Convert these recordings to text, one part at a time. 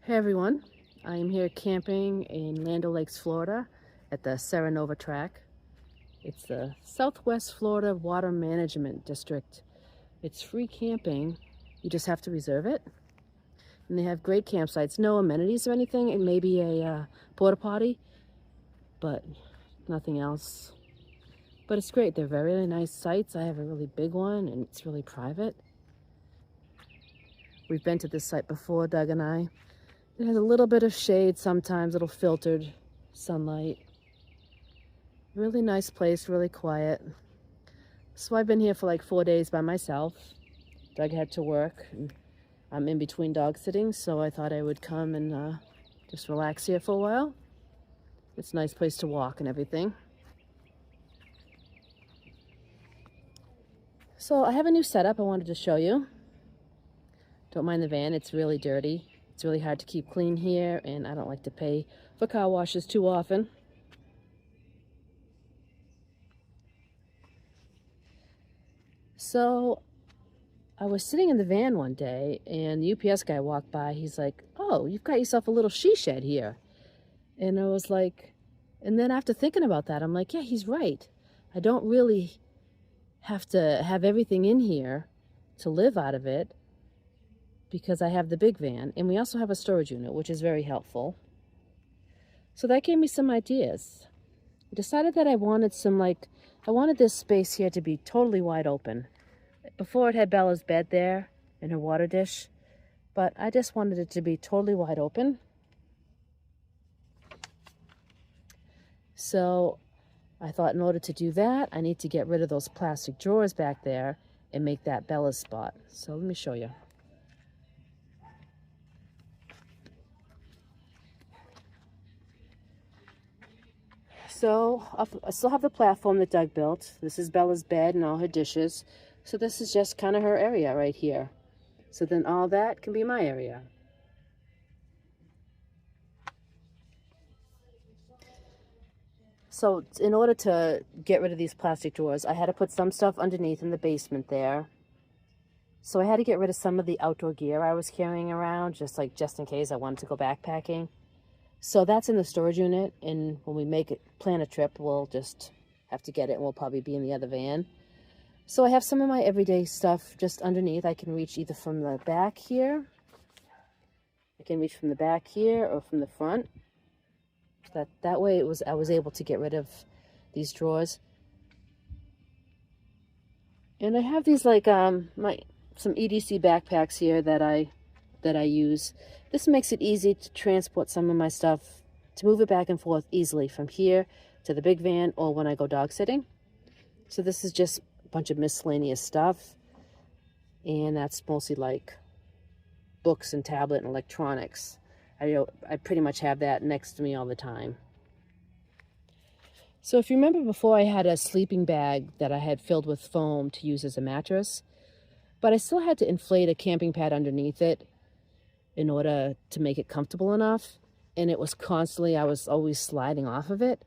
Hey everyone, I am here camping in Land O'Lakes, Florida at the Serenova track. It's the Southwest Florida Water Management District. It's free camping, you just have to reserve it. And they have great campsites, no amenities or anything, and maybe a porta potty, but nothing else. But it's great, they're very, really nice sites. I have a really big one and it's really private. We've been to this site before, Doug and I. It has a little bit of shade sometimes, little filtered sunlight. Really nice place, really quiet. So I've been here for like 4 days by myself. Doug had to work. And I'm in between dog sitting, so I thought I would come and just relax here for a while. It's a nice place to walk and everything. So I have a new setup I wanted to show you. Don't mind the van, it's really dirty. It's really hard to keep clean here, and I don't like to pay for car washes too often. So I was sitting in the van one day, and the UPS guy walked by. He's like, "Oh, you've got yourself a little she shed here." And I was like, and then after thinking about that, I'm like, yeah, he's right. I don't really have to have everything in here to live out of it, because I have the big van, and we also have a storage unit, which is very helpful. So that gave me some ideas. I decided that I wanted I wanted this space here to be totally wide open. Before it had Bella's bed there and her water dish, but I just wanted it to be totally wide open. So I thought in order to do that, I need to get rid of those plastic drawers back there and make that Bella's spot. So let me show you. So I still have the platform that Doug built. This is Bella's bed and all her dishes. So this is just kind of her area right here. So then all that can be my area. So in order to get rid of these plastic drawers, I had to put some stuff underneath in the basement there. So I had to get rid of some of the outdoor gear I was carrying around, just in case I wanted to go backpacking. So that's in the storage unit, and when we plan a trip, we'll just have to get it, and we'll probably be in the other van. So I have some of my everyday stuff just underneath. I can reach either from the back here. I can reach from the back here or from the front. That way I was able to get rid of these drawers. And I have these some EDC backpacks here that I use. This makes it easy to transport some of my stuff, to move it back and forth easily from here to the big van or when I go dog sitting. So this is just a bunch of miscellaneous stuff, and that's mostly like books and tablet and electronics. I pretty much have that next to me all the time. So if you remember before, I had a sleeping bag that I had filled with foam to use as a mattress, but I still had to inflate a camping pad underneath it in order to make it comfortable enough. And it was constantly, I was always sliding off of it.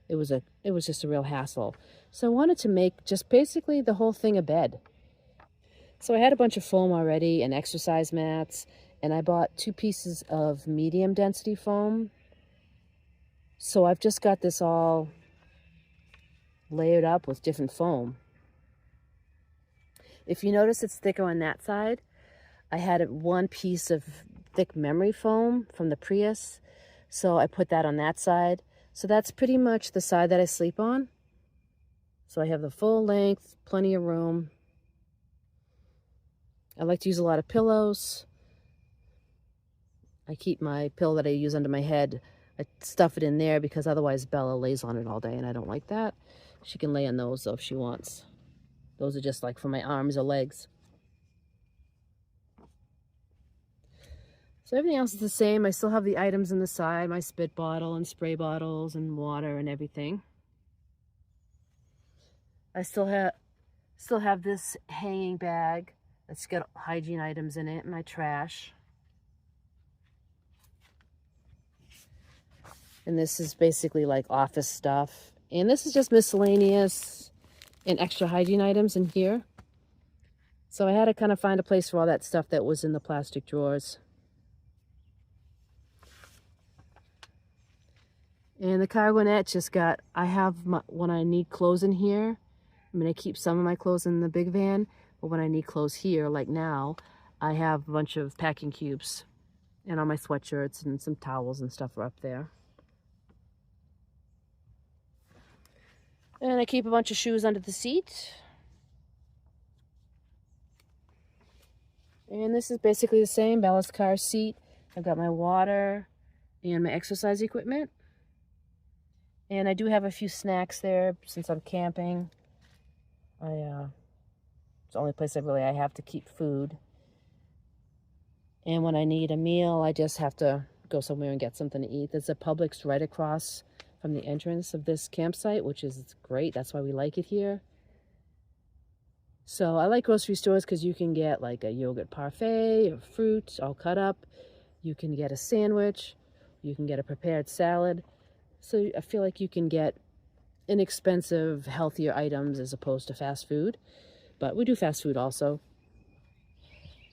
It was just a real hassle. So I wanted to make just basically the whole thing a bed. So I had a bunch of foam already and exercise mats, and I bought 2 pieces of medium density foam. So I've just got this all layered up with different foam. If you notice, it's thicker on that side. I had 1 piece of thick memory foam from the Prius, so I put that on that side. So that's pretty much the side that I sleep on. So I have the full length, plenty of room. I like to use a lot of pillows. I keep my pillow that I use under my head, I stuff it in there because otherwise Bella lays on it all day and I don't like that. She can lay on those though if she wants. Those are just like for my arms or legs. So everything else is the same. I still have the items in the side, my spit bottle and spray bottles and water and everything. I still have this hanging bag that's got hygiene items in it and my trash. And this is basically like office stuff. And this is just miscellaneous and extra hygiene items in here. So I had to kind of find a place for all that stuff that was in the plastic drawers. And the cargonette just got, I have when I need clothes in here, I mean, I keep some of my clothes in the big van, but when I need clothes here, like now, I have a bunch of packing cubes. And all my sweatshirts and some towels and stuff are up there. And I keep a bunch of shoes under the seat. And this is basically the same, Bella's car seat. I've got my water and my exercise equipment. And I do have a few snacks there since I'm camping. It's the only place I have to keep food. And when I need a meal, I just have to go somewhere and get something to eat. There's a Publix right across from the entrance of this campsite, which is great. That's why we like it here. So I like grocery stores because you can get like a yogurt parfait or fruit all cut up. You can get a sandwich. You can get a prepared salad. So I feel like you can get inexpensive, healthier items as opposed to fast food. But we do fast food also.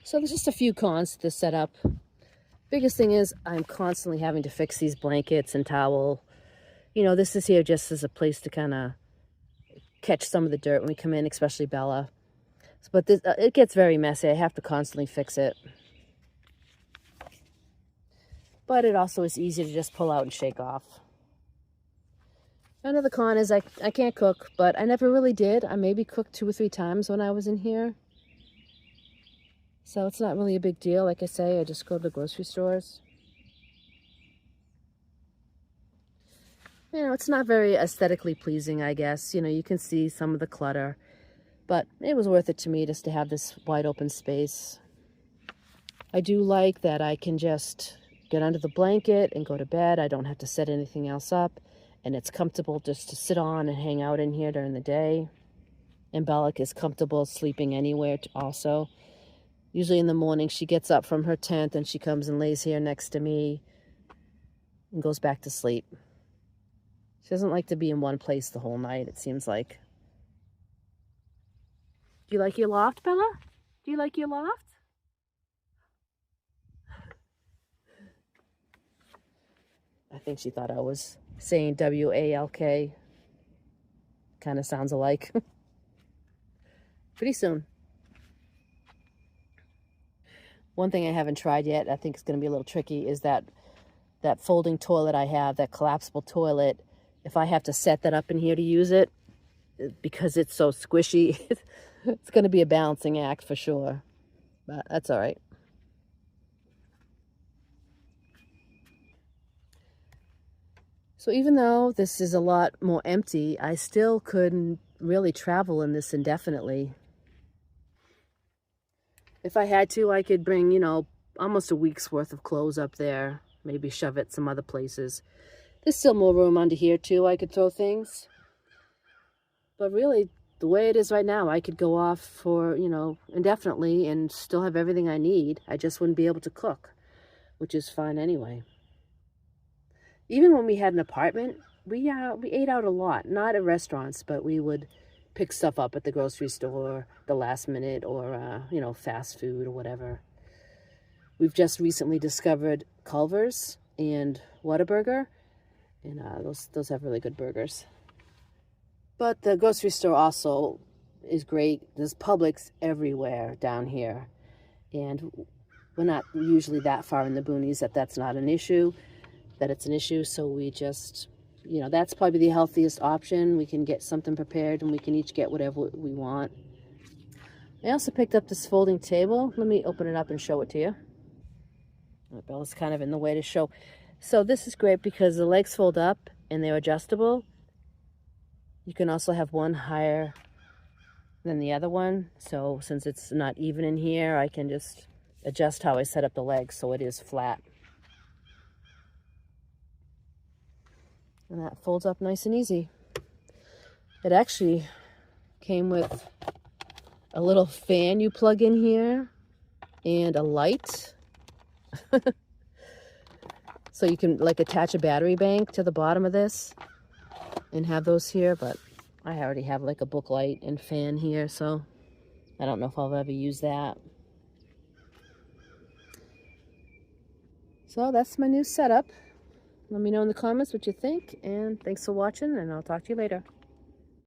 So there's just a few cons to this setup. Biggest thing is I'm constantly having to fix these blankets and towel. You know, this is here just as a place to kind of catch some of the dirt when we come in, especially Bella. But this, it gets very messy. I have to constantly fix it. But it also is easy to just pull out and shake off. Another con is I can't cook, but I never really did. I maybe cooked 2 or 3 times when I was in here. So it's not really a big deal. Like I say, I just go to the grocery stores. You know, it's not very aesthetically pleasing, I guess. You know, you can see some of the clutter. But it was worth it to me just to have this wide open space. I do like that I can just get under the blanket and go to bed. I don't have to set anything else up. And it's comfortable just to sit on and hang out in here during the day. And Bella is comfortable sleeping anywhere also. Usually in the morning she gets up from her tent and she comes and lays here next to me and goes back to sleep. She doesn't like to be in one place the whole night, it seems like. Do you like your loft, Bella? Do you like your loft? I think she thought I was saying W-A-L-K. Kind of sounds alike. Pretty soon. One thing I haven't tried yet, I think it's going to be a little tricky, is that folding toilet I have, that collapsible toilet. If I have to set that up in here to use it, because it's so squishy, it's going to be a balancing act for sure. But that's all right. So even though this is a lot more empty, I still couldn't really travel in this indefinitely. If I had to, I could bring, you know, almost a week's worth of clothes up there. Maybe shove it some other places. There's still more room under here too. I could throw things. But really, the way it is right now, I could go off for, you know, indefinitely and still have everything I need. I just wouldn't be able to cook, which is fine anyway. Even when we had an apartment, we ate out a lot. Not at restaurants, but we would pick stuff up at the grocery store the last minute, or you know, fast food or whatever. We've just recently discovered Culver's and Whataburger, and those have really good burgers. But the grocery store also is great. There's Publix everywhere down here, and we're not usually that far in the boonies that's not an issue. That it's an issue, so we just, you know, that's probably the healthiest option. We can get something prepared and we can each get whatever we want. I also picked up this folding table. Let me open it up and show it to you. Bella's kind of in the way to show. So this is great because the legs fold up and they're adjustable. You can also have one higher than the other one. So since it's not even in here, I can just adjust how I set up the legs so it is flat. And that folds up nice and easy. It actually came with a little fan you plug in here and a light. So you can like attach a battery bank to the bottom of this and have those here, but I already have like a book light and fan here, so I don't know if I'll ever use that. So that's my new setup. Let me know in the comments what you think, and thanks for watching, and I'll talk to you later.